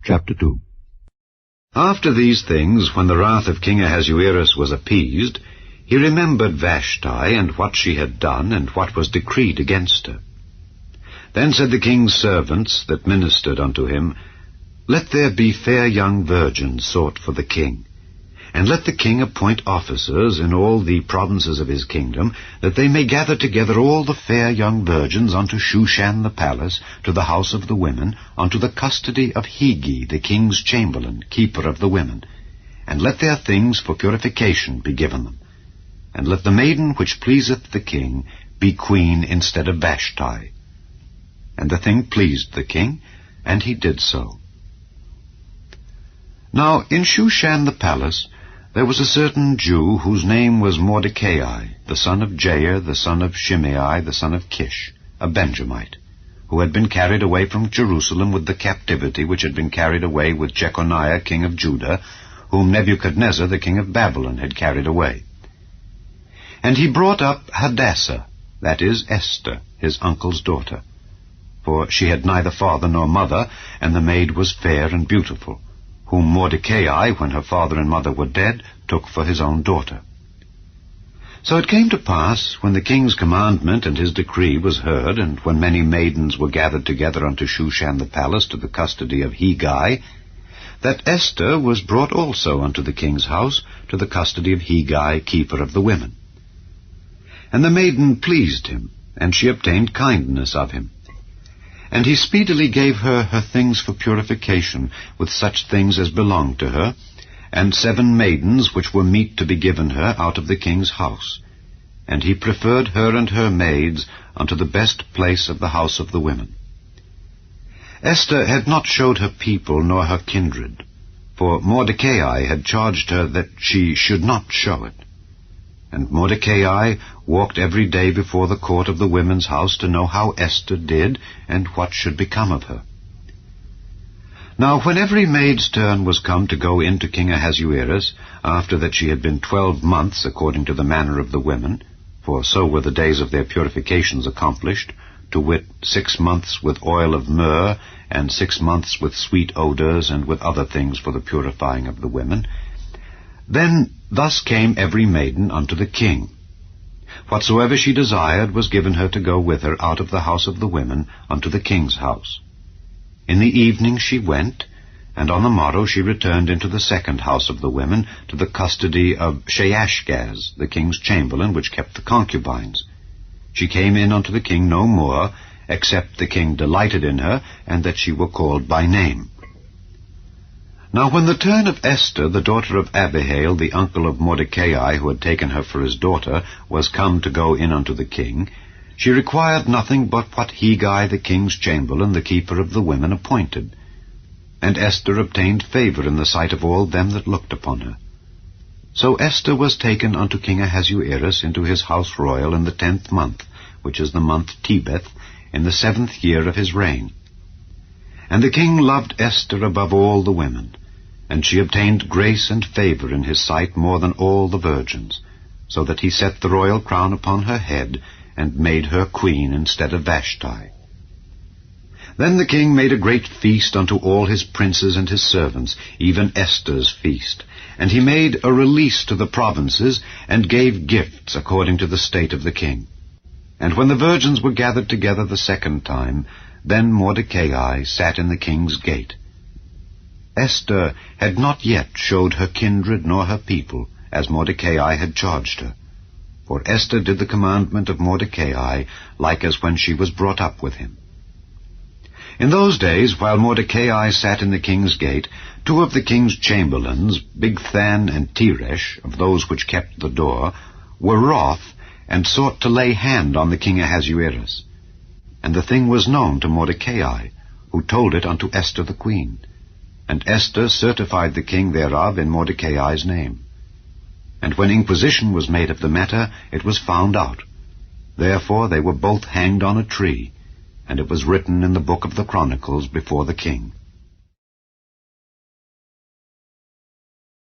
Chapter 2. After these things, when the wrath of King Ahasuerus was appeased, he remembered Vashti and what she had done and what was decreed against her. Then said the king's servants that ministered unto him, Let there be fair young virgins sought for the king, and let the king appoint officers in all the provinces of his kingdom, that they may gather together all the fair young virgins unto Shushan the palace, to the house of the women, unto the custody of Hegi the king's chamberlain, keeper of the women. And let their things for purification be given them. And let the maiden which pleaseth the king be queen instead of Vashti. And the thing pleased the king, and he did so. Now in Shushan the palace there was a certain Jew whose name was Mordecai, the son of Jair, the son of Shimei, the son of Kish, a Benjamite, who had been carried away from Jerusalem with the captivity which had been carried away with Jeconiah king of Judah, whom Nebuchadnezzar the king of Babylon had carried away. And he brought up Hadassah, that is, Esther, his uncle's daughter. For she had neither father nor mother, and the maid was fair and beautiful, whom Mordecai, when her father and mother were dead, took for his own daughter. So it came to pass, when the king's commandment and his decree was heard, and when many maidens were gathered together unto Shushan the palace to the custody of Hegi, that Esther was brought also unto the king's house to the custody of Hegi, keeper of the women. And the maiden pleased him, and she obtained kindness of him. And he speedily gave her her things for purification, with such things as belonged to her, and 7 maidens which were meet to be given her out of the king's house. And he preferred her and her maids unto the best place of the house of the women. Esther had not showed her people nor her kindred, for Mordecai had charged her that she should not show it. And Mordecai walked every day before the court of the women's house to know how Esther did, and what should become of her. Now when every maid's turn was come to go in to King Ahasuerus, after that she had been 12 months according to the manner of the women, for so were the days of their purifications accomplished, to wit, 6 months with oil of myrrh, and 6 months with sweet odors, and with other things for the purifying of the women, then thus came every maiden unto the king. Whatsoever she desired was given her to go with her out of the house of the women unto the king's house. In the evening she went, and on the morrow she returned into the second house of the women, to the custody of Sheashgaz, the king's chamberlain, which kept the concubines. She came in unto the king no more, except the king delighted in her, and that she were called by name. Now when the turn of Esther, the daughter of Abihail, the uncle of Mordecai, who had taken her for his daughter, was come to go in unto the king, she required nothing but what Hegi the king's chamberlain, the keeper of the women, appointed. And Esther obtained favor in the sight of all them that looked upon her. So Esther was taken unto King Ahasuerus into his house royal in the 10th month, which is the month Tebeth, in the 7th year of his reign. And the king loved Esther above all the women, and she obtained grace and favor in his sight more than all the virgins, so that he set the royal crown upon her head, and made her queen instead of Vashti. Then the king made a great feast unto all his princes and his servants, even Esther's feast. And he made a release to the provinces, and gave gifts according to the state of the king. And when the virgins were gathered together the second time, then Mordecai sat in the king's gate. Esther had not yet showed her kindred nor her people, as Mordecai had charged her. For Esther did the commandment of Mordecai, like as when she was brought up with him. In those days, while Mordecai sat in the king's gate, 2 of the king's chamberlains, Bigthan and Teresh, of those which kept the door, were wroth, and sought to lay hand on the king Ahasuerus. And the thing was known to Mordecai, who told it unto Esther the queen. And Esther certified the king thereof in Mordecai's name. And when inquisition was made of the matter, it was found out. Therefore they were both hanged on a tree, and it was written in the book of the Chronicles before the king.